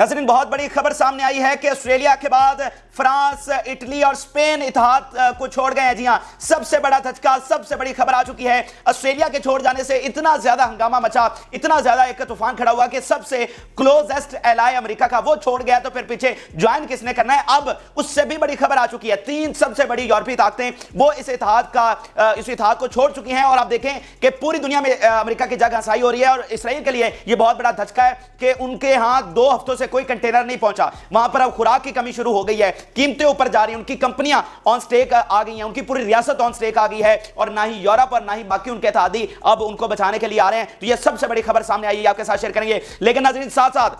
नाज़रीन, बहुत बड़ी खबर सामने आई है कि ऑस्ट्रेलिया के बाद फ्रांस, इटली और स्पेन इत्तेहाद को छोड़ गए हैं। जी हां, सबसे बड़ा धचका, सबसे बड़ी खबर आ चुकी है। ऑस्ट्रेलिया के छोड़ जाने से इतना ज्यादा हंगामा मचा, इतना ज्यादा एक तूफान खड़ा हुआ कि सबसे क्लोजेस्ट एलाय अमेरिका का वो छोड़ गया, तो फिर पीछे ज्वाइन किसने करना है। अब उससे भी बड़ी खबर आ चुकी है, तीन सबसे बड़ी यूरोपीय ताकतें वो इस इत्तेहाद को छोड़ चुकी हैं। और आप देखें कि पूरी दुनिया में अमेरिका की जगह हंसाई हो रही है और इसराइल के लिए यह बहुत बड़ा धचका है कि उनके यहां 2 हफ्तों से कोई कंटेनर नहीं पहुंचा। वहां पर अब खुराक की कमी शुरू हो गई है, कीमतें ऊपर जा रही हैं, उनकी कंपनियां ऑन स्टेक आ गई हैं, उनकी पूरी रियासत ऑन स्टेक आ गई है और ना ही यूरोप और ना ही बाकी उनके इत्तेहादी अब उनको बचाने के लिए आ रहे हैं। तो यह सबसे बड़ी खबर सामने आई है, आपके साथ शेयर करेंगे। लेकिन नाज़रीन, साथ साथ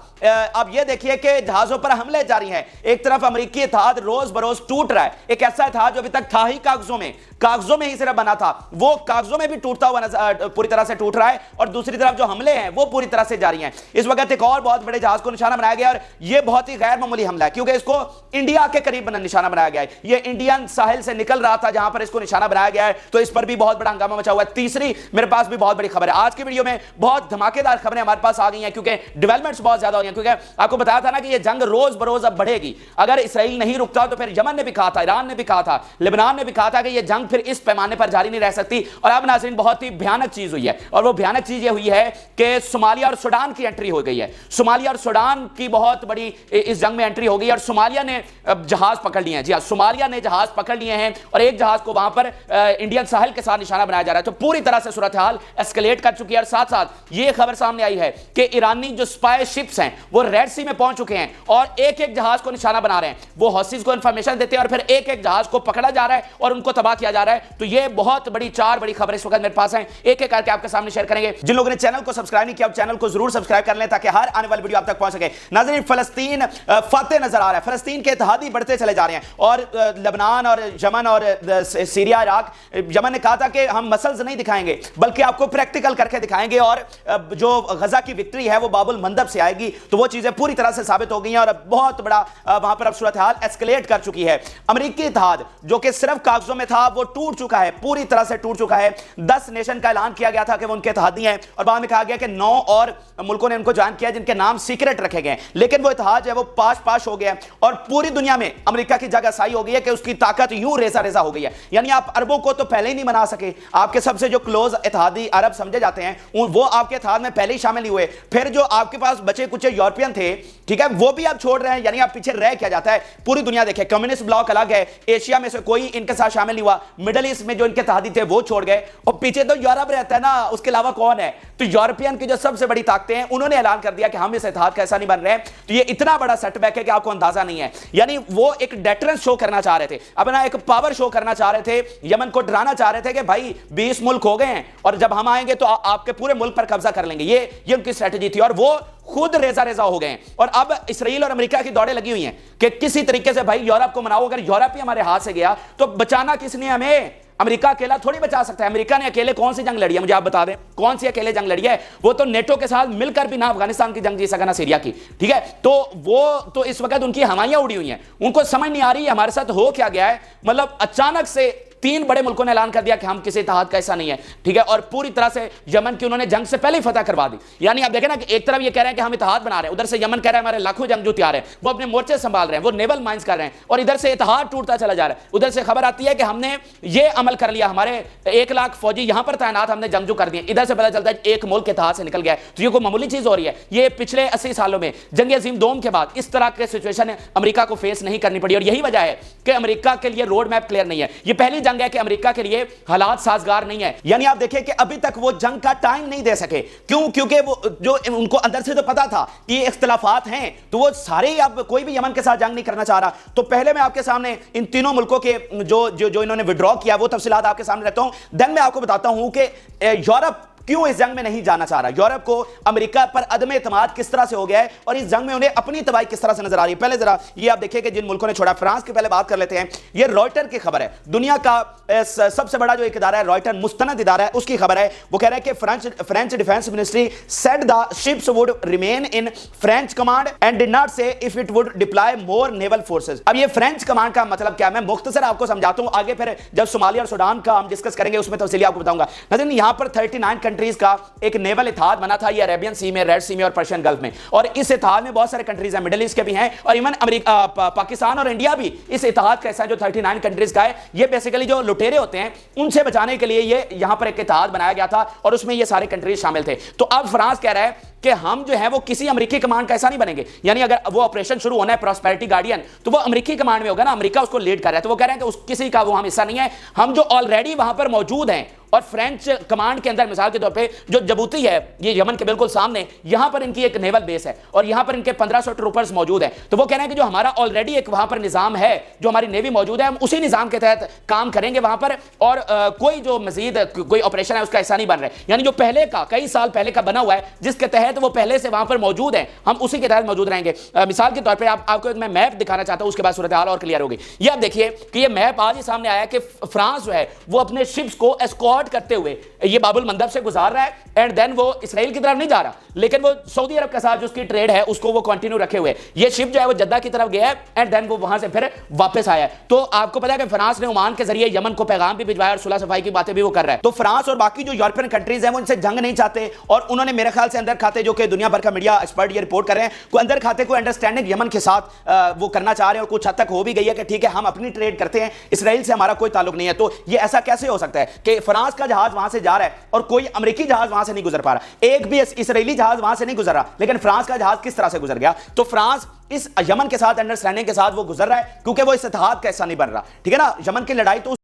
अब यह देखिए कि जहाजों पर हमले जारी हैं। एक तरफ अमेरिकी इत्तेहाद रोज बरोज टूट रहा है, एक ऐसा इत्तेहाद जो अभी तक था ही कागजों में ही सिर्फ बना था, वो कागजों में भी टूटता हुआ पूरी तरह से टूट रहा है। और दूसरी तरफ जो हमले हैं वो पूरी तरह से जारी हैं। इस वक्त एक और बहुत बड़े जहाज को निशाना बनाया गया और यह बहुत ही गैर मामूली हमला है, क्योंकि इसको इंडिया के करीब निशाना बनाया गया है। यह इंडियन साहिल से निकल रहा था जहां पर इसको निशाना बनाया गया है, तो इस पर भी बहुत बड़ा हंगामा मचा हुआ है। तीसरी मेरे पास भी बहुत बड़ी खबर है। आज की वीडियो में बहुत धमाकेदार खबरें हमारे पास आ गई हैं, क्योंकि डेवलपमेंट्स बहुत ज्यादा हो गई हैं। क्योंकि आपको बताया था ना कि यह जंग रोज बरोज अब बढ़ेगी। अगर इसराइल नहीं रुकता तो फिर यमन ने भी कहा था, ईरान ने भी कहा था, लेबनान ने भी कहा था कि यह जंग फिर इस पैमाने पर जारी नहीं रह सकती। और अब नाज़रीन, बहुत ही भयानक चीज हुई है, और वो भयानक चीज ये हुई है कि सोमालिया और सूडान की एंट्री हो गई है। सोमालिया और सूडान की बहुत बड़ी इस जंग में एंट्री हो गई और सोमालिया ने जहाज पकड़ लिए हैं। जी हां, सोमालिया ने जहाज पकड़ लिए हैं और एक जहाज को वहां पर इंडियन साहिल के साथ निशाना बनाया जा रहा है। तो पूरी तरह से सूरत हाल एस्केलेट कर चुकी है। और साथ साथ ये खबर सामने आई है कि ईरानी जो स्पाई शिप्स हैं वो रेड सी में पहुंच चुके हैं और एक एक जहाज को निशाना बना रहे हैं। वो हॉस्टेज को इंफॉर्मेशन देते हैं और फिर एक एक जहाज को पकड़ा जा रहा है और उनको तबाह किया जा रहा है। तो ये बहुत बड़ी 4 बड़ी खबरें इस वक्त मेरे पास हैं, एक एक करके आपके सामने शेयर करेंगे। जिन लोगों ने चैनल को सब्सक्राइब नहीं किया, चैनल को जरूर सब्सक्राइब कर लें ताकि हर आने वाली वीडियो आप तक पहुंच सके। नाज़रीन, फलस्तीन फतेह नजर आ रहा है, फलस्तीन के इत्तेहादी बढ़ते चले जा रहे हैं और लेबनान और यमन और सीरिया, इराक, यमन ने कहा था कि हम मसल्स नहीं दिखाएंगे बल्कि आपको प्रैक्टिकल करके दिखाएंगे और जो गजा की विक्ट्री है वो बाबुल मंदब से आएगी। तो वो चीजें पूरी तरह से साबित हो गई हैं और बहुत बड़ा वहां पर अब सूरत हाल एस्केलेट कर चुकी है। अमेरिकी इत्तेहाद जो कि सिर्फ कागजों में था वो टूट चुका है, पूरी तरह से टूट चुका है। 10 नेशन का ऐलान किया गया था कि वो उनके इत्तेहादी हैं और बाद में कहा गया कि 9 और मुल्कों ने उनको ज्वाइन किया जिनके नाम सीक्रेट रखे गए, लेकिन वो इत्तेहाद है वो पाश हो गया और पूरी दुनिया में अमेरिका की जगह साई हो गई है कि उसकी ताकत यूं रेजा हो गई है। यानी आप अरबों को तो पहले ही नहीं मना सके, आपके सबसे जो क्लोज इत्तेहादी अरब समझे जाते हैं वो आपके इत्तेहाद में पहले ही शामिल हुए। फिर जो आपके पास बचे कुछ यूरोपियन थे, ठीक है, वो भी आप छोड़ रहे हैं। यानी आप पीछे रह क्या जाता है। पूरी दुनिया देखे, कम्युनिस्ट ब्लॉक अलग है, एशिया में से कोई इनके साथ शामिल नहीं हुआ, मिडिल ईस्ट में जो इनके इत्तेहादी थे वो छोड़ गए और पीछे तो यूरोप रहता है ना, उसके अलावा कौन है। तो यूरोपियन की जो सबसे बड़ी ताकतें हैं उन्होंने ऐलान कर दिया कि हम इस इत्तेहाद का ऐसा नहीं बन रहे। तो ये इतना बड़ा सेटबैक है कि आपको अंदाजा नहीं है। यानी वो एक डेटरेंस शो करना चाह रहे थे, अपना एक पावर शो करना चाह रहे थे, यमन को डराना चाह रहे थे कि भाई 20 मुल्क हो गए हैं और जब हम आएंगे तो आपके पूरे मुल्क पर कब्जा कर लेंगे। ये उनकी स्ट्रेटजी थी और वो खुद रेजा हो गए हैं। और अब इसराइल और अमेरिका की दौड़ें लगी हुई हैं कि किसी तरीके से भाई यूरोप को मनाओ। अगर यूरोप ही हमारे हाथ से गया तो बचाना किसने हमें? अमेरिका अकेला थोड़ी बचा सकता है। अमेरिका ने अकेले कौन सी जंग लड़ी है, मुझे आप बता दें, कौन सी अकेले जंग लड़ी है? वो तो नेटो के साथ मिलकर भी ना अफगानिस्तान की जंग जीत सका ना सीरिया की, ठीक है। तो वो तो इस वक्त उनकी हवाइयां उड़ी हुई हैं, उनको समझ नहीं आ रही है हमारे साथ हो क्या गया है। मतलब अचानक से 3 बड़े मुल्कों ने ऐलान कर दिया कि हम किसी इत्तेहाद का ऐसा नहीं है, ठीक है। और पूरी तरह से यमन की उन्होंने जंग से पहले ही फतह करवा दी। यानी आप देखें ना कि एक तरफ ये कह रहे हैं कि हम इत्तेहाद बना रहे हैं, उधर से यमन कह रहा है हमारे लाखों जंगजू तैयार हैं, वो अपने मोर्चे संभाल रहे हैं, वो नेवल माइंस कर रहे हैं और इधर से इत्तेहाद टूटता चला जा रहा है। उधर से खबर आती है कि हमने ये अमल कर लिया, हमारे 1 लाख फौजी यहां पर तैनात हमने जंगजू कर दिए। इधर से पता चलता है एक मुल्क इत्तेहाद से निकल गया है। तो ये कोई मामूली चीज हो रही है? ये पिछले 80 सालों में जंग अजीम दोम के बाद इस तरह के सिचुएशन अमेरिका को फेस नहीं करनी पड़ी और यही वजह है कि अमेरिका के लिए रोड मैप क्लियर नहीं है। ये पहली जंग है कि अमेरिका के लिए हालात साजगार नहीं है। यानी आप देखिए कि अभी तक वो जंग का टाइम नहीं दे सके। क्यों? क्योंकि वो जो उनको अंदर से तो पता था कि ये इख्तिलाफात हैं, तो वो सारे अब कोई भी यमन के साथ जंग नहीं करना चाह रहा। तो पहले मैं आपके सामने इन तीनों मुल्कों के जो इन्होंने विड्रॉ किया वो तफसीलात आपके सामने रखता हूं। देन मैं आपको बताता हूं कि यूरोप क्यों इस जंग में नहीं जाना चाह रहा, यूरोप को अमेरिका पर अदम एतमाद किस तरह से हो गया है और इस जंग में उन्हें अपनी तबाही किस तरह से नजर आ रही है। पहले जरा ये आप देखिए कि जिन मुल्कों ने छोड़ा, फ्रांस की पहले बात कर लेते हैं। ये रॉयटर की खबर है, दुनिया का सबसे बड़ा जो एक इदारा है रॉयटर, मुस्तनद इदारा है, उसकी खबर है। वो कह रहा है कि French defence ministry said the ships would remain in French command and did not say if it would deploy more naval forces. अब ये फ्रेंच कमांड का मतलब क्या है, मैं मुख्तसर आपको समझाता हूं, आगे फिर जब सोमालिया और सूडान का हम डिस्कस करेंगे उसमें तफसीली आपको बताऊंगा। यहां पर 39 कंट्रीज का एक नेवल इत्तेहाद बना था, ये अरेबियन सी में, रेड सी में और पर्शियन गल्फ में, और इस इत्तेहाद में बहुत सारे कंट्रीज हैं, मिडिल ईस्ट के भी हैं, और इवन अमेरिका, पाकिस्तान और इंडिया भी इस इत्तेहाद का हिस्सा है जो 39 कंट्रीज का है। ये बेसिकली जो लुटेरे होते हैं उनसे बचाने के लिए ये यहां पर एक इत्तेहाद बनाया गया था और उसमें ये सारे कंट्रीज शामिल थे। तो अब फ्रांस कह रहा है कि हम जो है वो किसी अमेरिकी कमांड का ऐसा नहीं बनेंगे, यानी अगर वो ऑपरेशन शुरू होना है प्रॉस्पेरिटी गार्डियन तो वो अमेरिकी कमांड में होगा ना, अमेरिका उसको लीड कर रहा है, तो वो कह रहे हैं कि उस किसी का वो हम हिस्सा नहीं है, हम जो ऑलरेडी वहां पर मौजूद हैं। और फ्रेंच कमांड के अंदर मिसाल के तौर पे जो जबूती है, ये यमन के बिल्कुल सामने, यहां पर इनकी एक नेवल बेस है और यहां पर इनके 1500 ट्रूपर्स मौजूद हैं। तो वो कह रहे हैं कि जो हमारा ऑलरेडी एक वहां पर निजाम है, जो हमारी नेवी मौजूद है, हम उसी निजाम के तहत काम करेंगे वहां पर, और कोई जो मजीद कोई ऑपरेशन है उसका हिस्सा नहीं बन रहे, यानी जो पहले का कई साल पहले का बना हुआ है जिसके तहत वो पहले से वहां पर मौजूद है, हम उसी के तहत मौजूद रहेंगे। मिसाल के तौर पर आपको एक मैं मैप दिखाना चाहता हूं, उसके बाद सूरत हाल और क्लियर होगी। ये आप देखिए कि ये मैप आज ही सामने आया कि फ्रांस जो है वो अपने शिप्स को एस्कॉर्ट करते हुए ये बाबुल मंदब से गुजार रहा है, एंड देन वो इसराइल की तरफ नहीं जा रहा, लेकिन वो सऊदी अरब के साथ जो उसकी ट्रेड है उसको वो कंटिन्यू रखे हुए। ये शिप जो है वो जद्दा की तरफ गया है एंड देन वो वहां से फिर वापस आया है। तो आपको पता है कि फ्रांस ने ओमान के जरिए यमन को पैगाम भी भिजवाया और सुलह सफाई की बातें भी वो कर रहा है। तो फ्रांस और बाकी जो यूरोपियन कंट्रीज हैं वो इनसे जंग नहीं चाहते, और उन्होंने मेरे ख्याल से अंदर खाते, जो कि दुनिया भर का मीडिया एक्सपर्ट ये रिपोर्ट कर रहे हैं, को अंदर खाते को अंडरस्टैंडिंग यमन के साथ वो करना चाह रहे हैं, और कुछ हद तक हो भी गई है कि ठीक है हम अपनी ट्रेड करते हैं, इसराइल से हमारा कोई ताल्लुक नहीं है। तो ये ऐसा कैसे हो सकता है कि फ्रांस का जहाज वहां से जा रहा है और कोई अमेरिकी जहाज वहां से नहीं गुजर पा रहा, एक भी इसराइली जहाज वहां से नहीं गुजर रहा, लेकिन फ्रांस का जहाज किस तरह से गुजर गया? तो फ्रांस इस यमन के साथ अंडरस्टैंडिंग के साथ वो गुजर रहा है क्योंकि वो इस इत्तेहाद का हिस्सा नहीं बन रहा, ठीक है ना। यमन की लड़ाई तो